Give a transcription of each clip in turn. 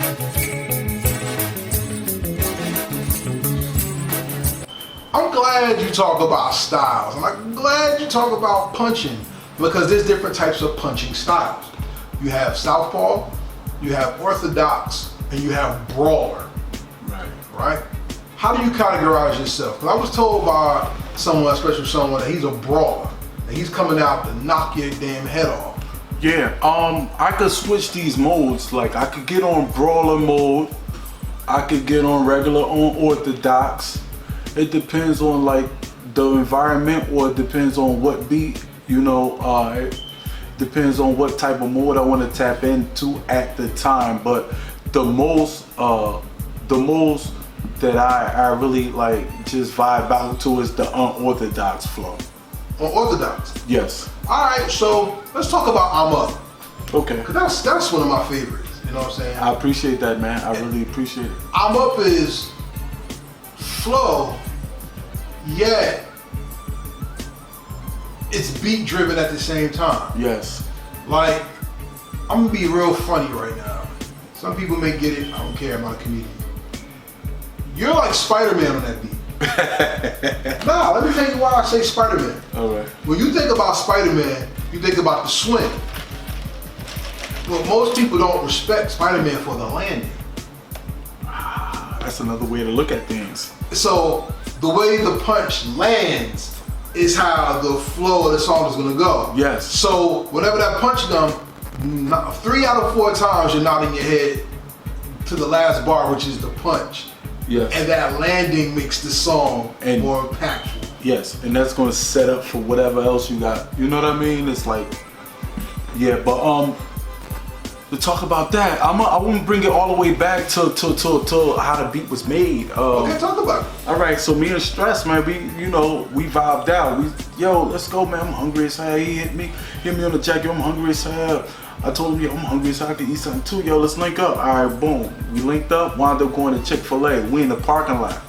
I'm glad you talk about styles. I'm glad you talk about punching because there's different types of punching styles. You have southpaw, you have orthodox, and you have brawler. Right? How do you categorize yourself? Because I was told by someone, especially someone, that he's a brawler. That he's coming out to knock your damn head off. Yeah, I could switch these modes. Like I could get on brawler mode, I could get on regular on orthodox. It depends on like the environment, or it depends on what beat, you know, it depends on what type of mode I want to tap into at the time. But the most that I really like just vibe out to is the unorthodox flow. Unorthodox? Yes. Alright, so let's talk about M.O.P. Okay. Cause that's one of my favorites, you know what I'm saying? I appreciate that, man. I really appreciate it. M.O.P. is flow, yet it's beat driven at the same time. Yes. Like, I'm gonna be real funny right now. Some people may get it, I don't care, I'm not a comedian. You're like Spider-Man on that beat. Nah, let me tell you why I say Spider-Man. Alright. When you think about Spider-Man, you think about the swing. Well, most people don't respect Spider-Man for the landing. That's another way to look at things. So the way the punch lands is how the flow of the song is gonna go. Yes. So whenever that punch comes, 3 out of 4 times you're nodding your head to the last bar, which is the punch. Yes. And that landing makes the song more impactful. Yes, and that's gonna set up for whatever else you got. You know what I mean? It's like, yeah, but to talk about that, I want to bring it all the way back to how the beat was made. Okay, talk about it. All right, so me and Stress, man, we vibed out. Yo, let's go, man. I'm hungry as hell. He hit me on the jacket. I'm hungry as hell. I told him, yo, I'm hungry so I can eat something too. Yo, let's link up. All right, boom. We linked up, wound up going to Chick-fil-A. We in the parking lot.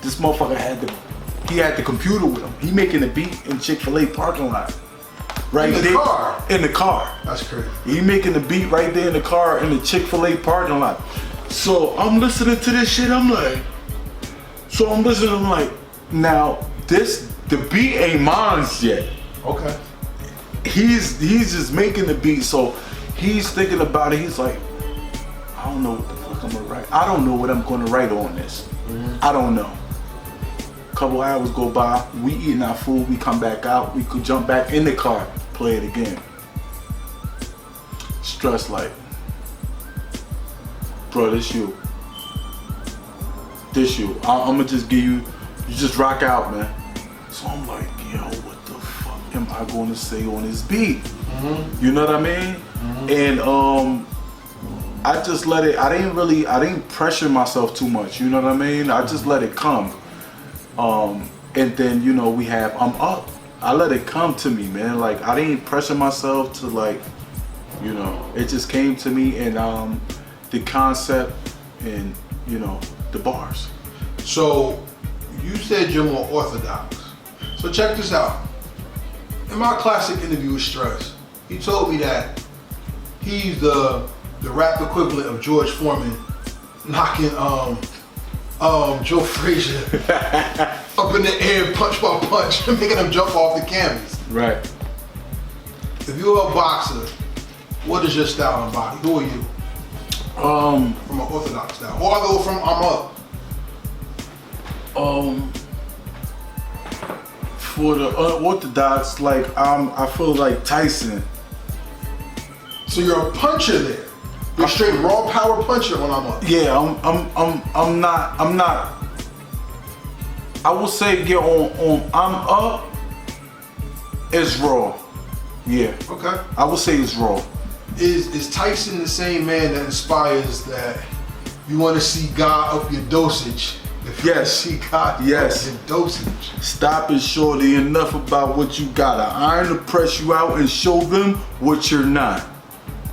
This motherfucker had the computer with him. He making the beat in Chick-fil-A parking lot. Right in the car? In the car. That's crazy. He making the beat right there in the car in the Chick-fil-A parking lot. So I'm listening to this shit, I'm like, now the beat ain't mine yet. Okay. He's just making the beat, so he's thinking about it. He's like, I don't know what the fuck I'm gonna write. I don't know what I'm gonna write on this. I don't know. A couple hours go by, we eating our food, we come back out, we could jump back in the car, play it again. Stress like, bro, this you. I'm gonna just give you just rock out, man. So I'm like, yo, what the fuck am I gonna say on this beat? You know what I mean? And I just let it, I didn't pressure myself too much, you know what I mean? I just let it come. And then, you know, we have I'm Up. I let it come to me, man. Like, I didn't pressure myself to, like, you know, it just came to me, and the concept and, you know, the bars. So you said you're more orthodox. So check this out. In my classic interview with Stress, he told me that he's the rap equivalent of George Foreman knocking Joe Frazier up in the air, punch by punch, making him jump off the canvas. Right. If you're a boxer, what is your style and body? Who are you? From an orthodox style, or I go from I'm Up. For the unorthodox, like I feel like Tyson. So you're a puncher there. You're a straight raw power puncher when I'm Up. Yeah, I'm not. I will say, yeah, on I'm Up is raw. Yeah. Okay. I would say it's raw. Is Tyson the same man that inspires that you want to see God up your dosage? If you Yes. see God up your dosage. Stop it, shorty. Enough about what you got. An iron to press you out and show them what you're not.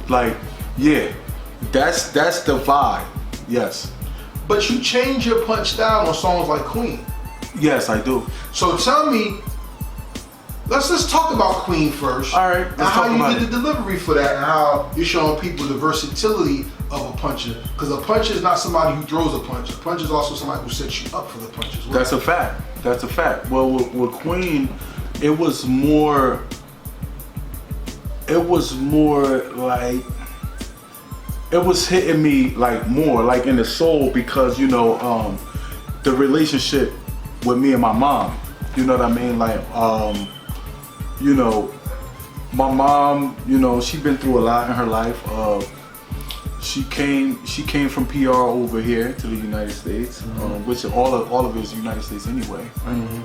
Like, yeah, that's the vibe. Yes. But you change your punch style on songs like Queen. Yes, I do. So tell me, let's just talk about Queen first. All right. And how you did the delivery for that, and how you're showing people the versatility of a puncher, because a puncher is not somebody who throws a punch. A puncher is also somebody who sets you up for the punch as well. That's a fact. That's a fact. Well, with Queen, it was more like, it was hitting me like more like in the soul, because you know, the relationship with me and my mom, you know what I mean? Like, you know, my mom, you know, she's been through a lot in her life. She came from PR over here to the United States, which all of it is United States anyway. Right? Mm-hmm.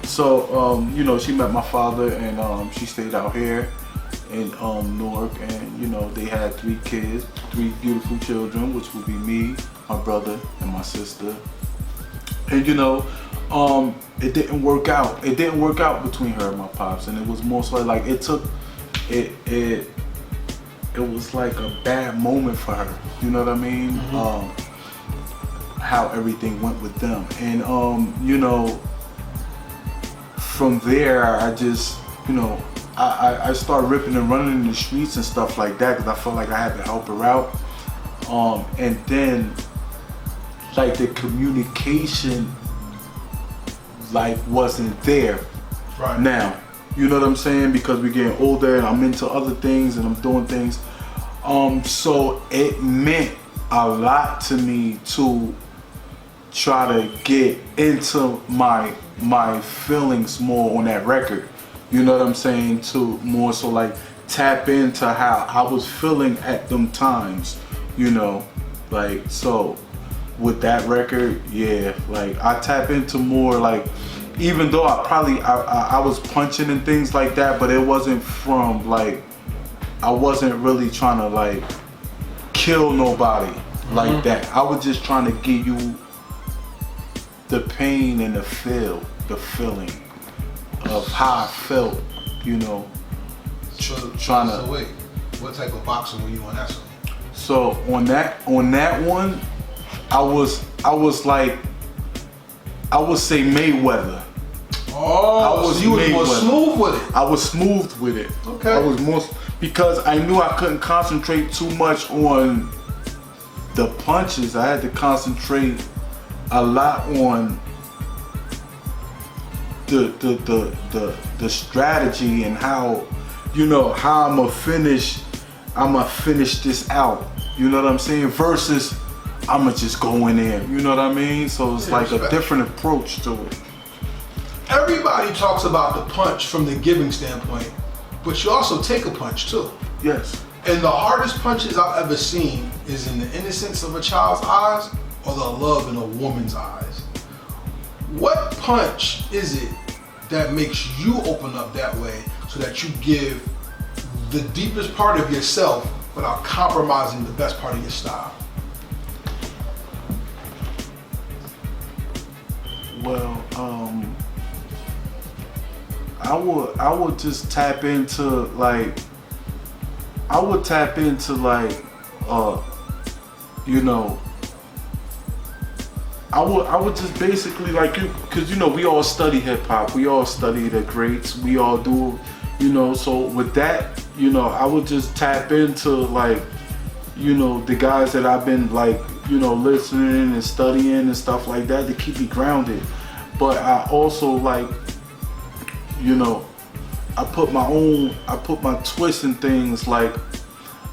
So, you know, she met my father, and she stayed out here in Newark, and you know, they had 3 kids, 3 beautiful children, which would be me, my brother, and my sister. And you know, it didn't work out. It didn't work out between her and my pops, and it was more so like it was like a bad moment for her. You know what I mean? Mm-hmm. How everything went with them, and you know, from there, I just, you know, I started ripping and running in the streets and stuff like that, because I felt like I had to help her out. And then, like, the communication, like, wasn't there. Right. Now, you know what I'm saying? Because we're getting older, and I'm into other things, and I'm doing things. So it meant a lot to me to try to get into my feelings more on that record. You know what I'm saying? To more so like tap into how I was feeling at them times, you know? Like, so with that record, yeah, like I tap into more, like, even though I was punching and things like that, but it wasn't from like, I wasn't really trying to like kill nobody like that. I was just trying to give you the pain and the feeling of how I felt, you know, trying to. So wait, what type of boxer were you on that song? So on that one, I was like, I would say Mayweather. Oh, so you was more smooth with it. I was smooth with it. Okay. I was more, because I knew I couldn't concentrate too much on the punches. I had to concentrate a lot on the strategy and how, you know, how I'ma finish this out. You know what I'm saying? Versus I'ma just go in there. You know what I mean? So it's like a different approach to it. Everybody talks about the punch from the giving standpoint, but you also take a punch too. Yes. And the hardest punches I've ever seen is in the innocence of a child's eyes or the love in a woman's eyes. What punch is it that makes you open up that way so that you give the deepest part of yourself without compromising the best part of your style? Well, I would just tap into like, you know, I would just basically like, because you know, we all study hip hop, we all study the greats, we all do, you know, so with that, you know, I would just tap into like, you know, the guys that I've been like, you know, listening and studying and stuff like that to keep me grounded. But I also like, you know, I put my twist in things, like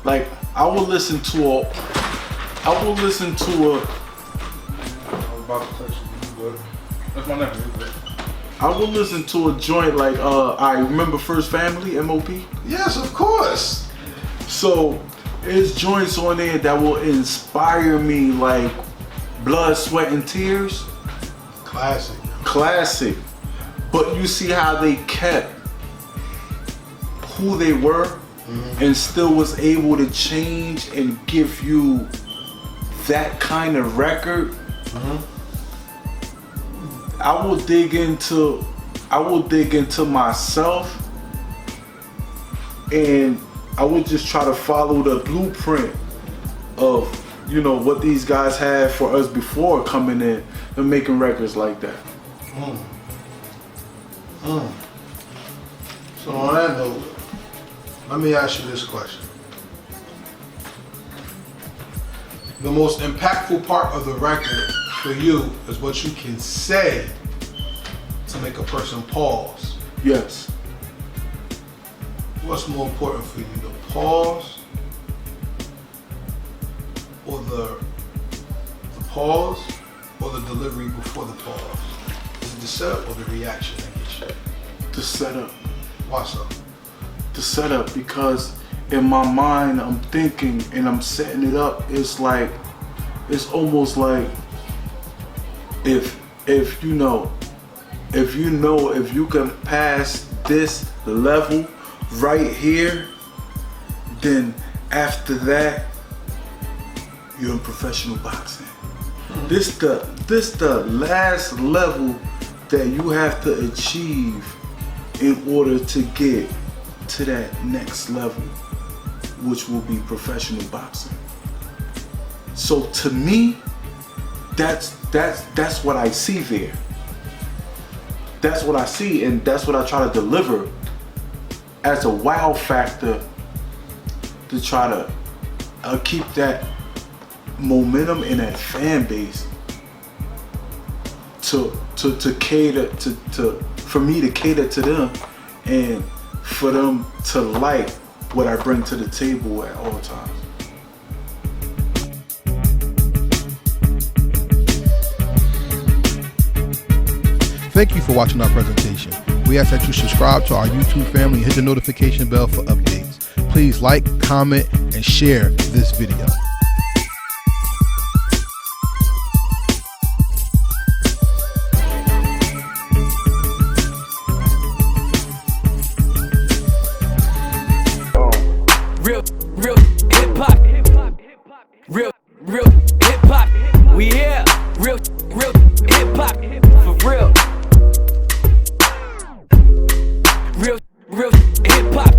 I will listen to a I was about to touch you, but that's my nephew. I will listen to a joint like I remember First Family, M.O.P. Yes, of course. So there's joints on there that will inspire me, like Blood, Sweat, and Tears. Classic. But you see how they kept who they were, and still was able to change and give you that kind of record. I will dig into myself, and I would just try to follow the blueprint of, you know, what these guys had for us before coming in and making records like that. So on that note, let me ask you this question. The most impactful part of the record for you is what you can say to make a person pause. Yes. What's more important for you, the pause or the pause or the delivery before the pause? Is it the setup or the reaction that gets you? The setup. Why so? The setup, because in my mind I'm thinking and I'm setting it up. It's like, it's almost like if you can pass this level right here, then after that you're in professional boxing. This the last level that you have to achieve in order to get to that next level, which will be professional boxing. So to me, that's what I see there. That's what I see, and that's what I try to deliver as a wow factor to try to keep that momentum in that fan base to cater to for me to cater to them and for them to like what I bring to the table at all times. Thank you for watching our presentation. We ask that you subscribe to our YouTube family and hit the notification bell for updates. Please like, comment, and share this video. Real hip hop. Real hip hop. We here. Real hip hop. For real. Real hip hop.